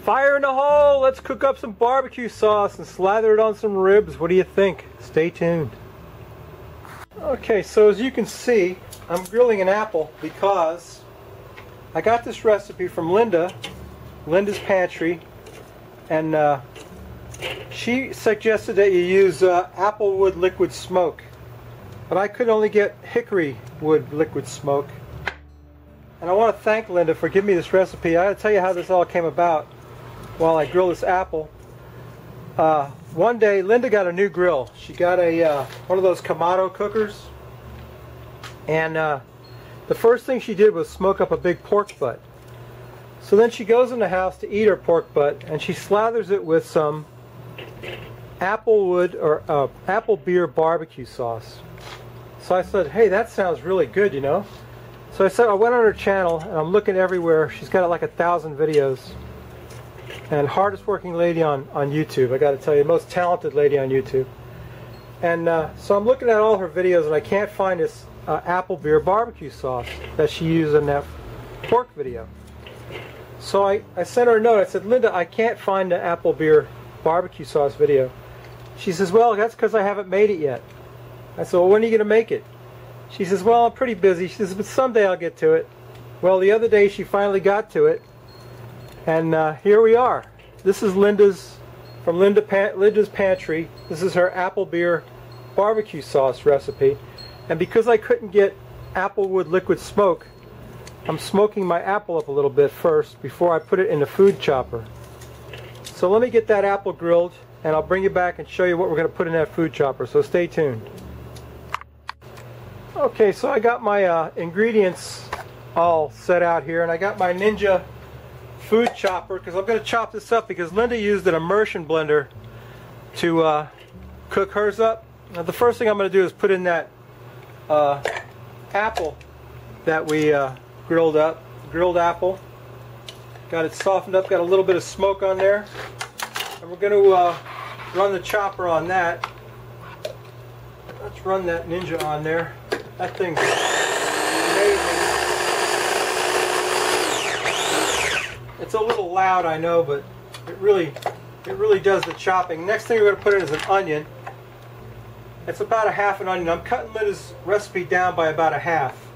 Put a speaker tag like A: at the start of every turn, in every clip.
A: Fire in the hole! Let's cook up some barbecue sauce and slather it on some ribs. What do you think? Stay tuned. Okay, so as you can see, I'm grilling an apple because I got this recipe from Linda's Pantry, and she suggested that you use applewood liquid smoke, but I could only get hickory wood liquid smoke. And I want to thank Linda for giving me this recipe. I got to tell you how this all came about while I grill this apple. One day Linda got a new grill. She got a one of those Kamado cookers, and the first thing she did was smoke up a big pork butt. So then she goes in the house to eat her pork butt, and she slathers it with some applewood or apple beer barbecue sauce. So I said, hey, that sounds really good, you know. So I went on her channel, and I'm looking everywhere. She's got like 1,000 videos. And hardest working lady on YouTube, I got to tell you, most talented lady on YouTube. And so I'm looking at all her videos, and I can't find this apple beer barbecue sauce that she used in that pork video. So I sent her a note. I said, Linda, I can't find the apple beer barbecue sauce video. She says, well, that's because I haven't made it yet. I said, well, when are you going to make it? She says, well, I'm pretty busy. She says, but someday I'll get to it. Well, the other day she finally got to it. And here we are. This is from Linda's Pantry. This is her apple beer barbecue sauce recipe. And because I couldn't get applewood liquid smoke, I'm smoking my apple up a little bit first before I put it in the food chopper. So let me get that apple grilled, and I'll bring you back and show you what we're going to put in that food chopper. So stay tuned. Okay, so I got my ingredients all set out here, and I got my Ninja food chopper because I'm going to chop this up because Linda used an immersion blender to cook hers up. Now, the first thing I'm going to do is put in that apple that we grilled apple. Got it softened up, got a little bit of smoke on there, and we're going to run the chopper on that. Let's run that Ninja on there. That thing's amazing. It's a little loud, I know, but it really does the chopping. Next thing we're going to put in is an onion. It's about a half an onion. I'm cutting Linda's recipe down by about a half.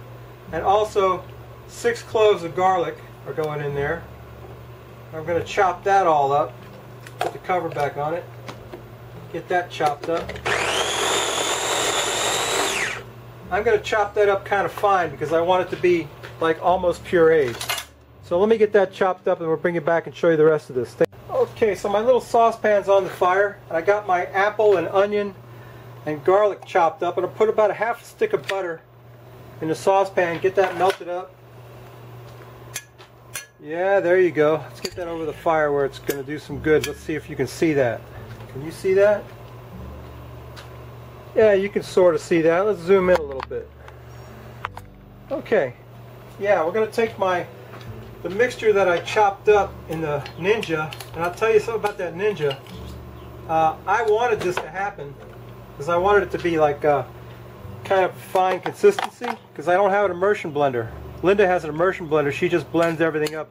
A: And also 6 cloves of garlic are going in there. I'm going to chop that all up. Put the cover back on it. Get that chopped up. I'm going to chop that up kind of fine because I want it to be like almost pureed. So let me get that chopped up and we'll bring it back and show you the rest of this. Okay, so my little saucepan's on the fire, and I got my apple and onion and garlic chopped up, and I'll put about a half a stick of butter in the saucepan, get that melted up. Yeah, there you go. Let's get that over the fire where it's going to do some good. Let's see if you can see that. Can you see that? Yeah, you can sort of see that. Let's zoom in a little bit. Okay. Yeah, we're going to take the mixture that I chopped up in the Ninja, and I'll tell you something about that Ninja. I wanted this to happen because I wanted it to be like kind of fine consistency because I don't have an immersion blender. Linda has an immersion blender. She just blends everything up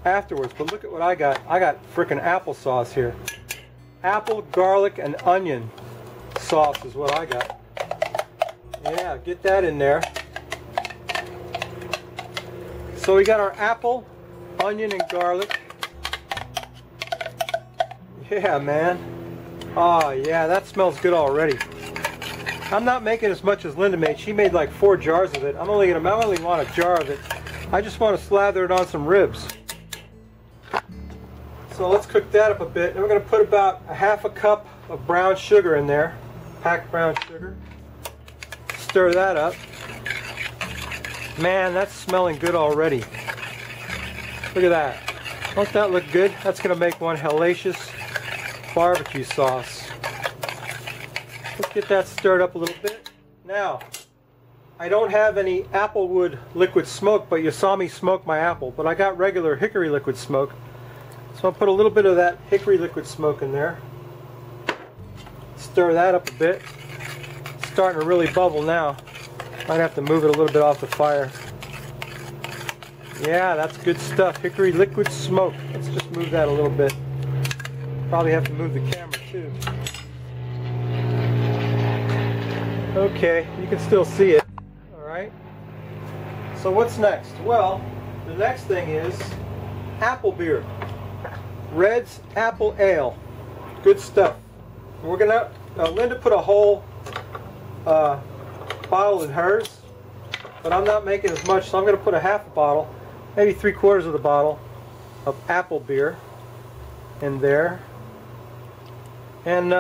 A: afterwards. But look at what I got. I got frickin' applesauce here. Apple, garlic, and onion sauce is what I got. Yeah, get that in there. So we got our apple, onion, and garlic. Yeah, man. Oh, yeah, that smells good already. I'm not making as much as Linda made. She made like 4 jars of it. I only want a jar of it. I just want to slather it on some ribs. So let's cook that up a bit. Then we're going to put about a half a cup of brown sugar in there. Packed brown sugar. Stir that up. Man, that's smelling good already. Look at that. Don't that look good? That's going to make one hellacious barbecue sauce. Let's get that stirred up a little bit. Now, I don't have any applewood liquid smoke, but you saw me smoke my apple. But I got regular hickory liquid smoke. So I'll put a little bit of that hickory liquid smoke in there. Stir that up a bit. It's starting to really bubble now. Might have to move it a little bit off the fire. Yeah, that's good stuff. Hickory liquid smoke. Let's just move that a little bit. Probably have to move the camera too. Okay, you can still see it. Alright. So what's next? Well, the next thing is apple beer. Red's Apple Ale. Good stuff. We're gonna, Linda put a whole bottle in hers, but I'm not making as much, so I'm gonna put a half a bottle, maybe 3/4 of the bottle of apple beer in there. And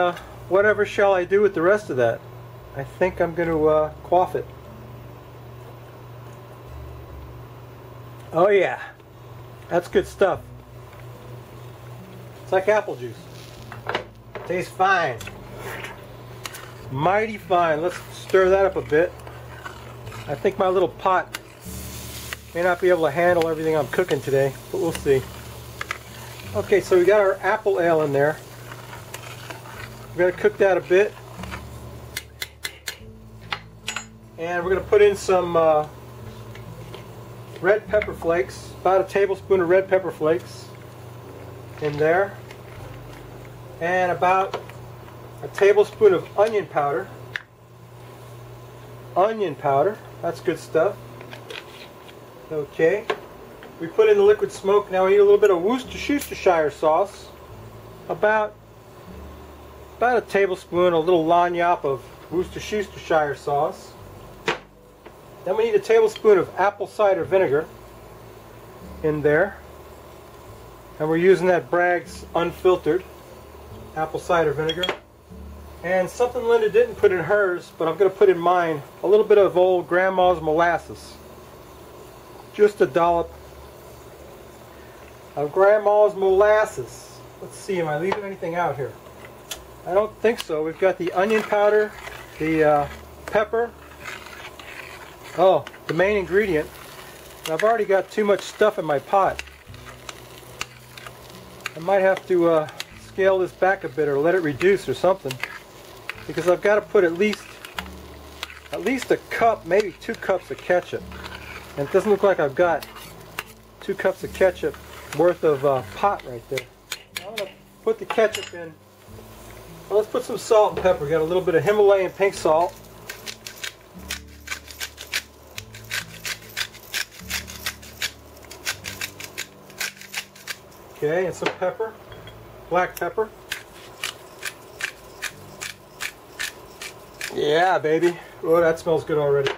A: whatever shall I do with the rest of that? I think I'm going to quaff it. Oh yeah, that's good stuff. It's like apple juice. Tastes fine. Mighty fine. Let's stir that up a bit. I think my little pot may not be able to handle everything I'm cooking today, but we'll see. Okay, so we got our apple ale in there. We're going to cook that a bit. And we're going to put in some red pepper flakes, about a tablespoon of red pepper flakes in there. And about a tablespoon of onion powder. Onion powder, that's good stuff. Okay. We put in the liquid smoke. Now we need a little bit of Worcestershire sauce. About a tablespoon, a little lagniappe of Worcestershire sauce. Then we need a tablespoon of apple cider vinegar in there. And we're using that Bragg's unfiltered apple cider vinegar. And something Linda didn't put in hers, but I'm going to put in mine, a little bit of old grandma's molasses. Just a dollop of grandma's molasses. Let's see, am I leaving anything out here? I don't think so. We've got the onion powder, the pepper. Oh, the main ingredient. I've already got too much stuff in my pot. I might have to scale this back a bit or let it reduce or something, because I've got to put at least a cup, maybe 2 cups of ketchup. And it doesn't look like I've got 2 cups of ketchup worth of pot right there. I'm going to put the ketchup in. Well, let's put some salt and pepper. We got a little bit of Himalayan pink salt. Okay, and some pepper, black pepper. Yeah, baby. Oh, that smells good already.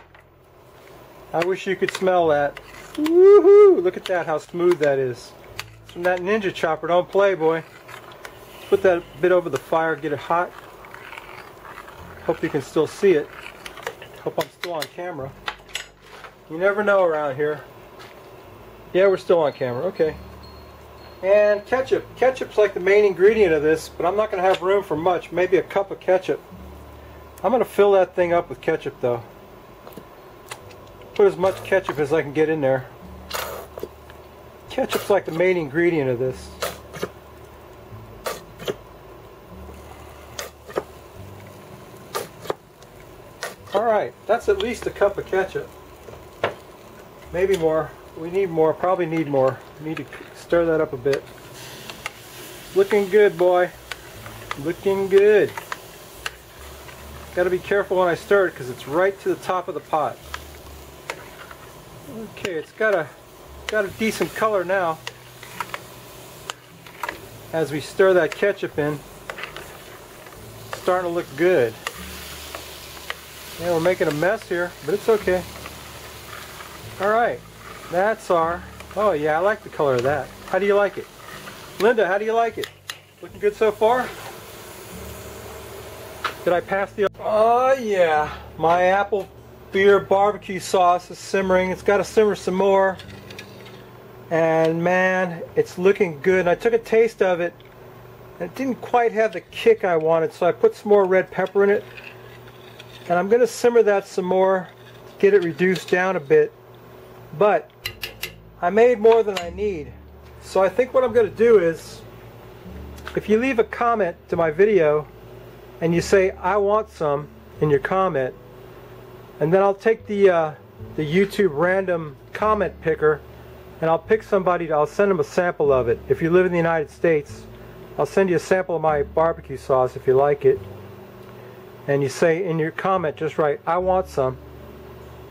A: I wish you could smell that. Woohoo! Look at that, how smooth that is. It's from that Ninja chopper. Don't play, boy. Put that bit over the fire, get it hot. Hope you can still see it. Hope I'm still on camera. You never know around here. Yeah, we're still on camera. Okay. And ketchup. Ketchup's like the main ingredient of this, but I'm not going to have room for much. Maybe a cup of ketchup. I'm going to fill that thing up with ketchup, though. Put as much ketchup as I can get in there. Ketchup's like the main ingredient of this. Alright, that's at least a cup of ketchup. Maybe more. We need more. Probably need more. Need to stir that up a bit. Looking good, boy. Looking good. Got to be careful when I stir it because it's right to the top of the pot. Okay, it's got a decent color now. As we stir that ketchup in, it's starting to look good. Yeah, we're making a mess here, but it's okay. Alright, that's our... Oh yeah, I like the color of that. How do you like it? Linda, how do you like it? Looking good so far? Did I pass the... Oh yeah, my apple beer barbecue sauce is simmering. It's got to simmer some more. And man, it's looking good. And I took a taste of it, and it didn't quite have the kick I wanted, so I put some more red pepper in it. And I'm going to simmer that some more, get it reduced down a bit. But I made more than I need. So I think what I'm going to do is, if you leave a comment to my video and you say, I want some in your comment, and then I'll take the YouTube random comment picker and I'll pick somebody, I'll send them a sample of it. If you live in the United States, I'll send you a sample of my barbecue sauce if you like it. And you say in your comment, just write, I want some.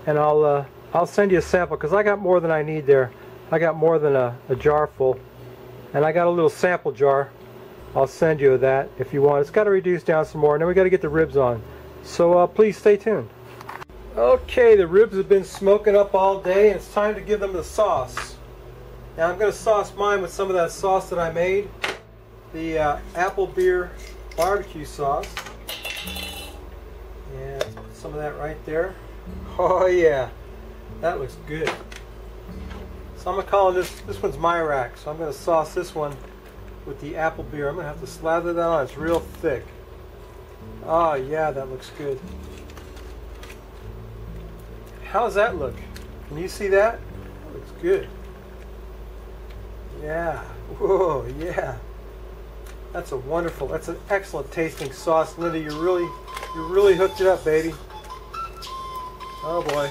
A: And I'll send you a sample, because I got more than I need there. I got more than a jar full. And I got a little sample jar. I'll send you that if you want. It's got to reduce down some more, and then we got to get the ribs on. So please stay tuned. Okay, the ribs have been smoking up all day, and it's time to give them the sauce. Now I'm going to sauce mine with some of that sauce that I made, the apple beer barbecue sauce. And let's put some of that right there. Oh yeah, that looks good. So I'm going to call this one's my rack. So I'm going to sauce this one with the apple beer. I'm going to have to slather that on. It's real thick. Oh yeah, that looks good. How's that look? Can you see that? That looks good. Yeah. Whoa, yeah. That's a wonderful, that's an excellent tasting sauce, Linda. You really hooked it up, baby. Oh boy.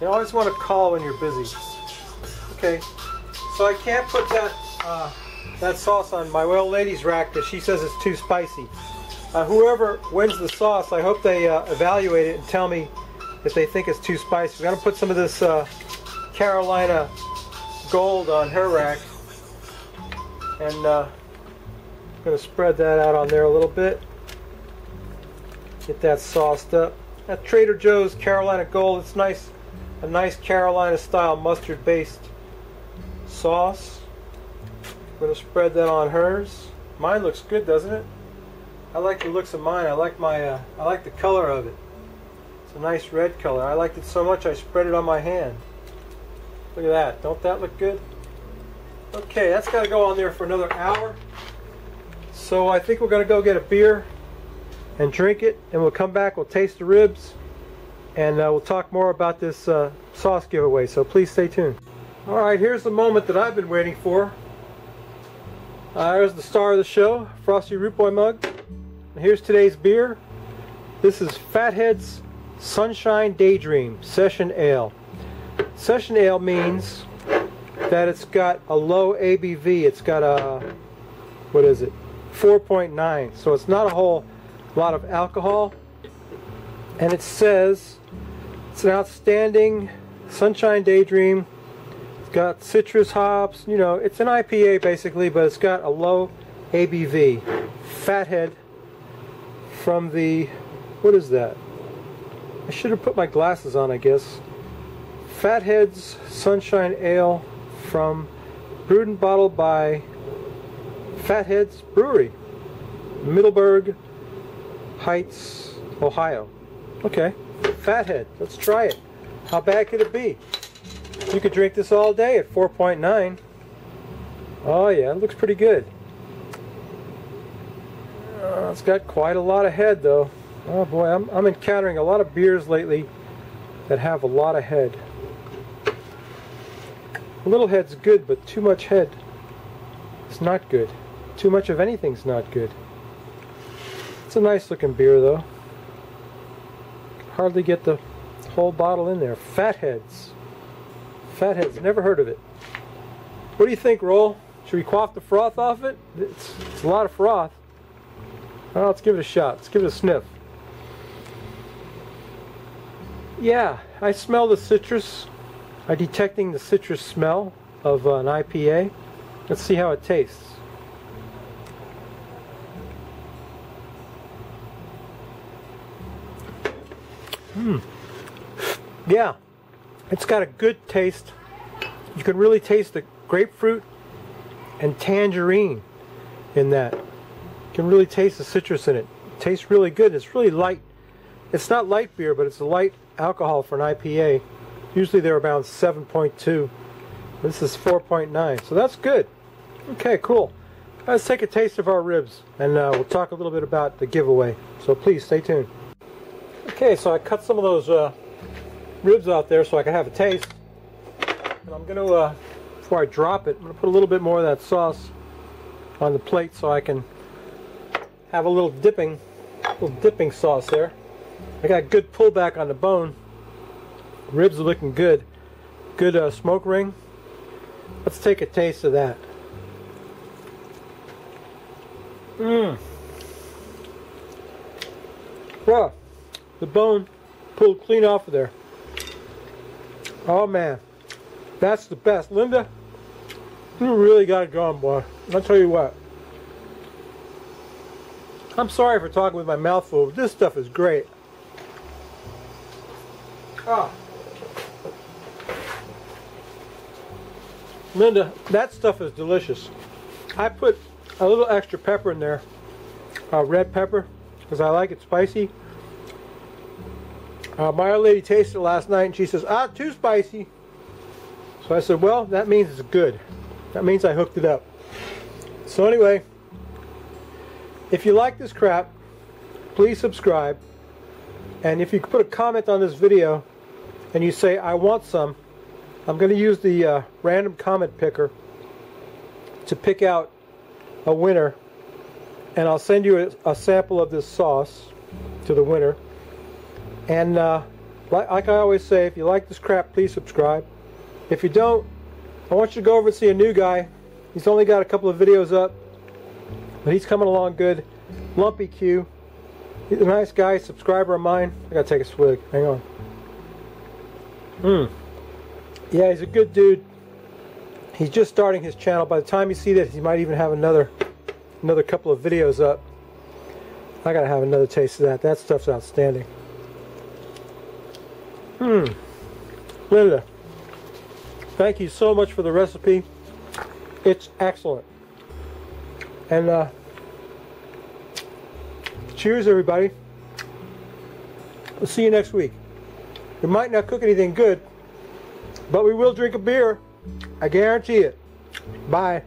A: You always want to call when you're busy. Okay. So I can't put that sauce on my old lady's rack because she says it's too spicy. Whoever wins the sauce, I hope they evaluate it and tell me if they think it's too spicy. We're going to put some of this Carolina Gold on her rack, and I'm going to spread that out on there a little bit. Get that sauced up. That Trader Joe's Carolina Gold, it's nice, a nice Carolina style mustard based sauce. I'm going to spread that on hers. Mine looks good, doesn't it? I like the looks of mine. I like I like the color of it. It's a nice red color. I liked it so much I spread it on my hand. Look at that. Don't that look good? Okay, that's got to go on there for another hour. So I think we're going to go get a beer and drink it, and we'll come back, we'll taste the ribs, and we'll talk more about this sauce giveaway. So please stay tuned. Alright, here's the moment that I've been waiting for. There's the star of the show, Frosty Root Boy mug. And here's today's beer. This is Fathead's Sunshine Daydream Session Ale. Session Ale means that it's got a low ABV. It's got a, what is it, 4.9. So it's not a whole lot of alcohol. And it says it's an outstanding Sunshine Daydream. It's got citrus hops. You know, it's an IPA basically, but it's got a low ABV. Fathead from the, what is that? I should have put my glasses on, I guess. Fathead's Sunshine Ale from, brewed and bottled by Fathead's Brewery, Middleburg Heights, Ohio. Okay, Fathead, let's try it. How bad could it be? You could drink this all day at 4.9. Oh yeah, it looks pretty good. It's got quite a lot of head though. Oh boy, I'm encountering a lot of beers lately that have a lot of head. A little head's good, but too much head is not good. Too much of anything's not good. It's a nice looking beer though. Hardly get the whole bottle in there. Fatheads. Fatheads, never heard of it. What do you think, Roll? Should we quaff the froth off it? It's a lot of froth. Well, let's give it a shot. Let's give it a sniff. Yeah, I smell the citrus. I'm detecting the citrus smell of an IPA. Let's see how it tastes. Yeah, it's got a good taste. You can really taste the grapefruit and tangerine in that. You can really taste the citrus in it. It tastes really good. It's really light. It's not light beer, but it's a light alcohol for an IPA. Usually they're around 7.2. This is 4.9, so that's good. Okay, cool. Let's take a taste of our ribs, and we'll talk a little bit about the giveaway. So please stay tuned. Okay, so I cut some of those ribs out there so I can have a taste. And I'm going to, before I drop it, I'm going to put a little bit more of that sauce on the plate so I can have a little dipping sauce there. I got good pullback on the bone. Ribs are looking good. Good smoke ring. Let's take a taste of that. Well, the bone pulled clean off of there. Oh man, that's the best. Linda, you really got it going, boy. I'll tell you what. I'm sorry for talking with my mouth full, but this stuff is great. Ah. Linda, that stuff is delicious. I put a little extra pepper in there, red pepper, because I like it spicy. My old lady tasted it last night and she says, ah, too spicy. So I said, well, that means it's good. That means I hooked it up. So anyway, if you like this crap, please subscribe. And if you put a comment on this video and you say, I want some, I'm going to use the random comment picker to pick out a winner. And I'll send you a sample of this sauce to the winner. And like I always say, if you like this crap, please subscribe. If you don't, I want you to go over and see a new guy. He's only got a couple of videos up, but he's coming along good. Lumpy Q. He's a nice guy, subscriber of mine. I gotta take a swig. Hang on. Yeah, he's a good dude. He's just starting his channel. By the time you see this, he might even have another couple of videos up. I gotta have another taste of that. That stuff's outstanding. Linda, thank you so much for the recipe. It's excellent. And cheers, everybody. We'll see you next week. We might not cook anything good, but we will drink a beer. I guarantee it. Bye.